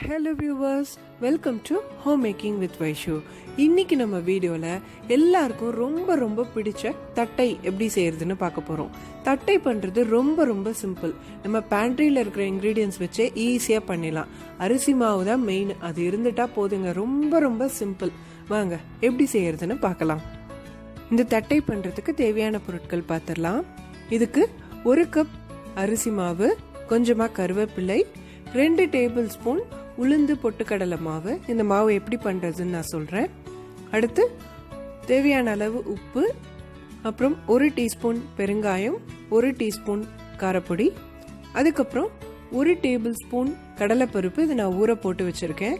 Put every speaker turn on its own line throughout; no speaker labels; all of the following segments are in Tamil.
Hello viewers, welcome to home making with Vaishu. இன்னைக்கு நம்ம வீடியோவில் எல்லாருக்கும் ரொம்ப ரொம்ப பிடிச்ச தட்டை எப்படி செய்யறதுன்னு பார்க்க போகிறோம். தட்டை பண்ணுறது ரொம்ப ரொம்ப சிம்பிள். நம்ம பேண்ட்ரியில் இருக்கிற இன்க்ரீடியன்ஸ் வச்சே ஈஸியாக பண்ணிடலாம். அரிசி மாவு தான் மெயின், அது இருந்துட்டா போதுங்க. ரொம்ப ரொம்ப சிம்பிள். வாங்க எப்படி செய்யறதுன்னு பார்க்கலாம். இந்த தட்டை பண்ணுறதுக்கு தேவையான பொருட்கள் பார்த்துடலாம். இதுக்கு 1 கப் அரிசி மாவு, கொஞ்சமாக கருவேப்பிலை, 2 டேபிள் ஸ்பூன் உளுந்து பொட்டுக்கடலை மாவு. இந்த மாவு எப்படி பண்ணுறதுன்னு நான் சொல்கிறேன். அடுத்து தேவையான அளவு உப்பு, அப்புறம் 1 டீஸ்பூன் பெருங்காயம், 1 டீஸ்பூன் காரப்பொடி, அதுக்கப்புறம் 1 டேபிள் ஸ்பூன் கடலைப்பருப்பு. இது நான் ஊற போட்டு வச்சுருக்கேன்.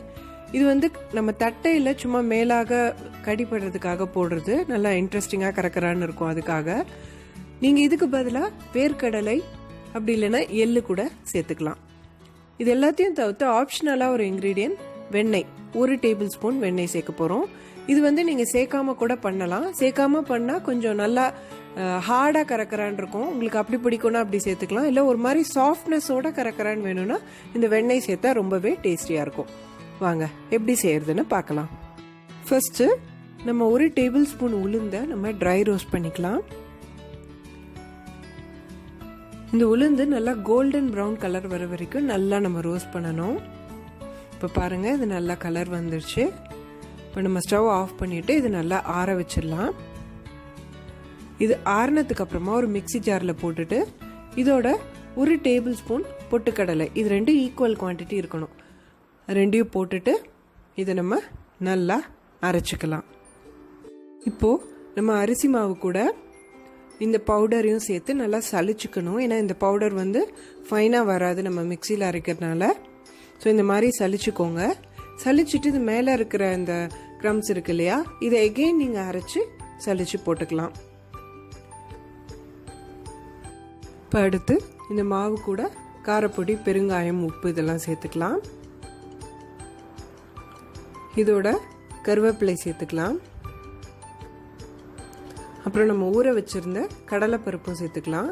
இது நம்ம தட்டையில் சும்மா மேலாக கடிப்படுறதுக்காக போடுறது, நல்லா இன்ட்ரெஸ்டிங்காக கறக்கறான்னு இருக்கும். அதுக்காக நீங்கள் இதுக்கு பதிலாக வேர்க்கடலை அப்படி இல்லைன்னா எள்ளு கூட சேர்த்துக்கலாம். இது எல்லாத்தையும் தவிர்த்து ஆப்ஷனலாக ஒரு இன்க்ரீடியன்ட் வெண்ணெய், 1 டேபிள் ஸ்பூன் வெண்ணெய் சேர்க்க போகிறோம். இது நீங்கள் சேர்க்காம கூட பண்ணலாம். சேர்க்காம பண்ணால் கொஞ்சம் நல்லா ஹார்டாக கறக்கறான் இருக்கும். உங்களுக்கு அப்படி பிடிக்கும்னா அப்படி சேர்த்துக்கலாம். இல்லை ஒரு மாதிரி சாஃப்ட்னஸோட கறக்கறான்னு வேணும்னா இந்த வெண்ணெய் சேர்த்தா ரொம்பவே டேஸ்டியாக இருக்கும். வாங்க எப்படி செய்யறதுன்னு பார்க்கலாம். ஃபர்ஸ்ட்டு நம்ம 1 டேபிள் ஸ்பூன் உளுந்தை நம்ம ட்ரை ரோஸ்ட் பண்ணிக்கலாம். இந்த உளுந்து நல்லா கோல்டன் ப்ரௌன் கலர் வர வரைக்கும் நல்லா நம்ம ரோஸ்ட் பண்ணணும். இப்போ பாருங்கள், இது நல்லா கலர் வந்துடுச்சு. இப்போ நம்ம ஸ்டவ் ஆஃப் பண்ணிவிட்டு இது நல்லா ஆற வச்சிடலாம். இது ஆறினதுக்கு அப்புறமா ஒரு மிக்சி ஜாரில் போட்டுட்டு இதோட 1 டேபிள் ஸ்பூன் பொட்டுக்கடலை, இது 2 ஈக்குவல் குவான்டிட்டி இருக்கணும். ரெண்டையும் போட்டுட்டு இதை நம்ம நல்லா அரைச்சிக்கலாம். இப்போது நம்ம அரிசி மாவு கூட இந்த பவுடரையும் சேர்த்து நல்லா சலிச்சுக்கணும். ஏன்னா இந்த பவுடர் ஃபைனாக வராது நம்ம மிக்சியில் அரைக்கிறதுனால. ஸோ இந்த மாதிரி சலிச்சுக்கோங்க. சலிச்சுட்டு இது மேலே இருக்கிற இந்த க்ரம்ஸ் இருக்கு இல்லையா, இதை எகெயின் நீங்கள் அரைச்சி சலிச்சு போட்டுக்கலாம். இப்போ அடுத்து இந்த மாவு கூட காரப்பொடி, பெருங்காயம், உப்பு இதெல்லாம் சேர்த்துக்கலாம். இதோட கருவேப்பிலை சேர்த்துக்கலாம். அப்புறம் நம்ம ஊற வச்சுருந்த கடலைப்பருப்பும் சேர்த்துக்கலாம்.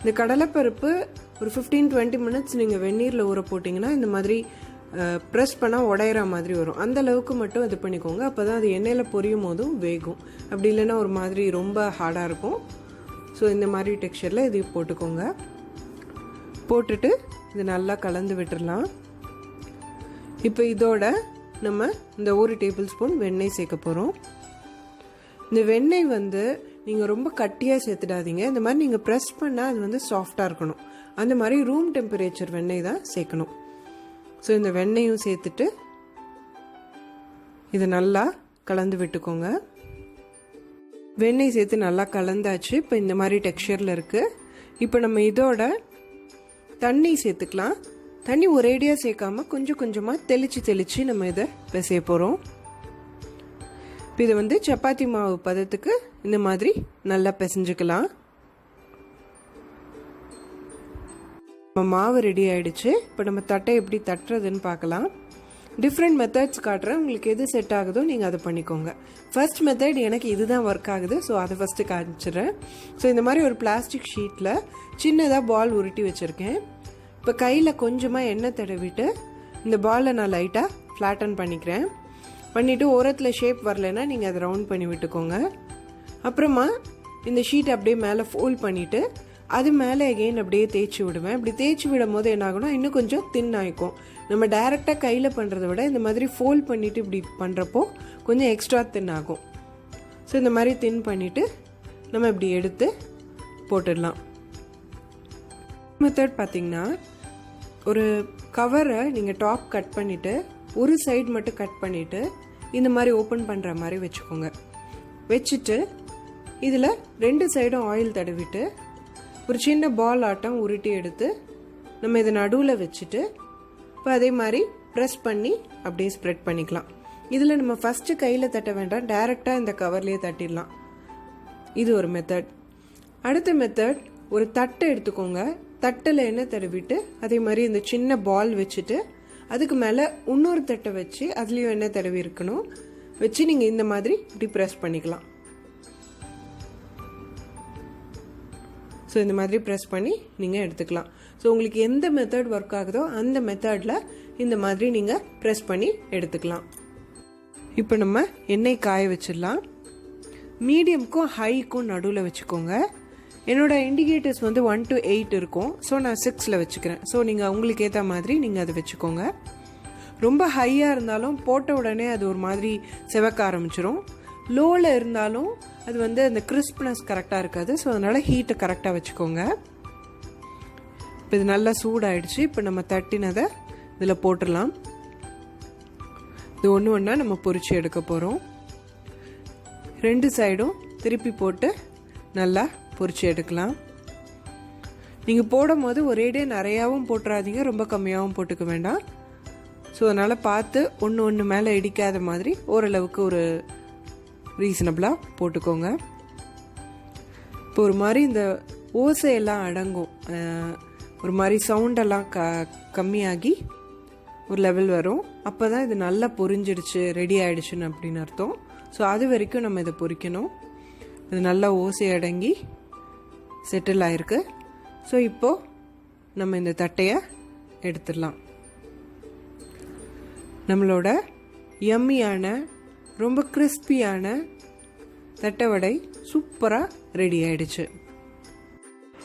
இந்த கடலைப்பருப்பு ஒரு 15-20 மினிட்ஸ் நீங்கள் வெந்நீரில் ஊற போட்டிங்கன்னா இந்த மாதிரி ப்ரெஸ் பண்ணால் உடையிற மாதிரி வரும். அந்த அளவுக்கு மட்டும் இது பண்ணிக்கோங்க. அப்போ தான் அது எண்ணெயில் பொரியும் போதும் வேகும். அப்படி இல்லைன்னா ஒரு மாதிரி ரொம்ப ஹார்டாக இருக்கும். ஸோ இந்த மாதிரி டெக்ஸ்சரில் இது போட்டுக்கோங்க. போட்டுட்டு இது நல்லா கலந்து விட்டுடலாம். இப்போ இதோட நம்ம இந்த 1 டேபிள் ஸ்பூன் வெண்ணெய் சேர்க்க போகிறோம். இந்த வெண்ணெய் நீங்கள் ரொம்ப கட்டியாக சேர்த்துடாதீங்க. இந்த மாதிரி நீங்கள் ப்ரெஸ் பண்ணால் அது சாஃப்டாக இருக்கணும். அந்த மாதிரி ரூம் டெம்பரேச்சர் வெண்ணெய் தான் சேர்க்கணும். ஸோ இந்த வெண்ணெயும் சேர்த்துட்டு இதை நல்லா கலந்து விட்டுக்கோங்க. வெண்ணெய் சேர்த்து நல்லா கலந்தாச்சு. இப்போ இந்த மாதிரி டெக்ஸ்சரில் இருக்குது. இப்போ நம்ம இதோட தண்ணி சேர்த்துக்கலாம். தண்ணி ஒரேடியாக சேர்க்காம கொஞ்சம் கொஞ்சமாக தெளித்து நம்ம இதை பிசைய போகிறோம். இப்போ இதை சப்பாத்தி மாவு பதத்துக்கு இந்த மாதிரி நல்லா பிசைஞ்சுக்கலாம். நம்ம மாவு ரெடி ஆயிடுச்சு. இப்போ நம்ம தட்டை எப்படி தட்டுறதுன்னு பார்க்கலாம். டிஃப்ரெண்ட் மெத்தட்ஸ் காட்டுறேன். உங்களுக்கு எது செட் ஆகுதோ நீங்கள் அதை பண்ணிக்கோங்க. ஃபர்ஸ்ட் மெத்தட் எனக்கு இதுதான் ஒர்க் ஆகுது. ஸோ அதை ஃபஸ்ட்டு காமிச்சிடுறேன். ஸோ இந்த மாதிரி ஒரு பிளாஸ்டிக் ஷீட்டில் சின்னதாக பால் உருட்டி வச்சுருக்கேன். இப்போ கையில் கொஞ்சமாக எண்ணெய் தடவிட்டு இந்த பாலை நான் லைட்டாக ஃப்ளாட்டன் பண்ணிக்கிறேன். பண்ணிவிட்டு ஓரத்தில் ஷேப் வரலைன்னா நீங்கள் அதை ரவுண்ட் பண்ணி விட்டுக்கோங்க. அப்புறமா இந்த ஷீட் அப்படியே மேலே ஃபோல்ட் பண்ணிவிட்டு அது மேலே எகெயின் அப்படியே தேய்ச்சி விடுவேன். இப்படி தேய்ச்சி விடும் போது என்ன ஆகும்னா இன்னும் கொஞ்சம் தின் ஆகிக்கும். நம்ம டைரெக்டாக கையில் பண்ணுறதை விட இந்த மாதிரி ஃபோல்ட் பண்ணிவிட்டு இப்படி பண்ணுறப்போ கொஞ்சம் எக்ஸ்ட்ரா தின் ஆகும். ஸோ இந்த மாதிரி தின் பண்ணிவிட்டு நம்ம இப்படி எடுத்து போட்டுடலாம். மெத்தட் பார்த்திங்கன்னா, ஒரு கவரை நீங்கள் டாப் கட் பண்ணிவிட்டு ஒரு சைடு மட்டும் கட் பண்ணிவிட்டு இந்த மாதிரி ஓப்பன் பண்ணுற மாதிரி வச்சுக்கோங்க. வச்சுட்டு இதில் 2 சைடும் ஆயில் தடவிட்டு ஒரு சின்ன பால் ஆட்டம் உருட்டி எடுத்து நம்ம இதை நடுவில் வச்சுட்டு இப்போ அதே மாதிரி ப்ரெஸ் பண்ணி அப்படியே ஸ்ப்ரெட் பண்ணிக்கலாம். இதில் நம்ம ஃபஸ்ட்டு கையில் தட்ட வேண்டாம், டைரெக்டாக இந்த கவர்லேயே தட்டிடலாம். இது ஒரு மெத்தட். அடுத்த மெத்தட், ஒரு தட்டை எடுத்துக்கோங்க. தட்டில் எண்ணெய் தடவிட்டு அதே மாதிரி இந்த சின்ன பால் வச்சுட்டு அதுக்கு மேலே இன்னொரு தட்டை வச்சு அதுலேயும் எண்ணெய் தடவி இருக்கணும். வச்சு நீங்கள் இந்த மாதிரி இப்படி ப்ரெஸ் பண்ணிக்கலாம். ஸோ இந்த மாதிரி ப்ரெஸ் பண்ணி நீங்கள் எடுத்துக்கலாம். ஸோ உங்களுக்கு எந்த மெத்தட் ஒர்க் ஆகுதோ அந்த மெத்தடில் இந்த மாதிரி நீங்கள் ப்ரெஸ் பண்ணி எடுத்துக்கலாம். இப்போ நம்ம எண்ணெய் காய வச்சிடலாம். மீடியம்க்கும் ஹைக்கும் நடுவில் வச்சுக்கோங்க. என்னோட இண்டிகேட்டர்ஸ் வந்து 1 to 8 இருக்கும். ஸோ நான் 6ல் வச்சுக்கிறேன். ஸோ நீங்கள் உங்களுக்கு ஏற்ற மாதிரி நீங்கள் அதை வச்சுக்கோங்க. ரொம்ப ஹையாக இருந்தாலும் போட்ட உடனே அது ஒரு மாதிரி செவக்க ஆரம்பிச்சிடும். லோவில் இருந்தாலும் அது வந்து அந்த கிறிஸ்ப்னஸ் கரெக்டாக இருக்காது. ஸோ அதனால் ஹீட்டை கரெக்டாக வச்சுக்கோங்க. இப்போ இது நல்லா சூடாயிடுச்சு. இப்போ நம்ம தட்டினதை இதில் போட்டுடலாம். இது ஒன்று ஒன்றா நம்ம பொரிச்சு எடுக்க போகிறோம். 2 சைடும் திருப்பி போட்டு நல்லா பொரிச்சு எடுக்கலாம். நீங்கள் போடும் போது ஒரேடே நிறையாவும் போட்டுறாதீங்க, ரொம்ப கம்மியாகவும் போட்டுக்க வேண்டாம். ஸோ அதனால் பார்த்து ஒன்று மேலே இடிக்காத மாதிரி ஓரளவுக்கு ஒரு ரீசனபிளாக போட்டுக்கோங்க. இப்போ ஒரு மாதிரி இந்த ஓசையெல்லாம் அடங்கும், ஒரு மாதிரி சவுண்டெல்லாம் கம்மியாகி ஒரு லெவல் வரும். அப்போ தான் இது நல்லா பொரிஞ்சிடுச்சு, ரெடி ஆகிடுச்சுன்னு அப்படின்னு அர்த்தம். ஸோ அது வரைக்கும் நம்ம இதை பொரிக்கணும். இது நல்லா ஓசை அடங்கி செட்டில் ஆகிருக்கு. ஸோ இப்போது நம்ம இந்த தட்டையை எடுத்துடலாம். நம்மளோட யம்மியான ரொம்ப கிறிஸ்பியான தட்டை வடை சூப்பராக ரெடி ஆகிடுச்சு.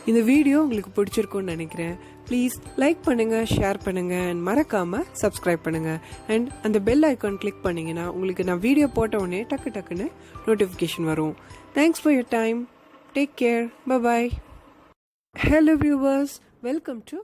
இந்த வீடியோ உங்களுக்கு பிடிச்சிருக்குன்னு நினைக்கிறேன். ப்ளீஸ் லைக் பண்ணுங்கள், ஷேர் பண்ணுங்கள், அண்ட் மறக்காமல் சப்ஸ்கிரைப் பண்ணுங்கள். அண்ட் அந்த பெல் ஐக்கான் கிளிக் பண்ணிங்கன்னா உங்களுக்கு நான் வீடியோ போட்ட உடனே டக்குன்னு நோட்டிஃபிகேஷன் வரும். Thanks for your time. Take care. Bye. Hello viewers, welcome to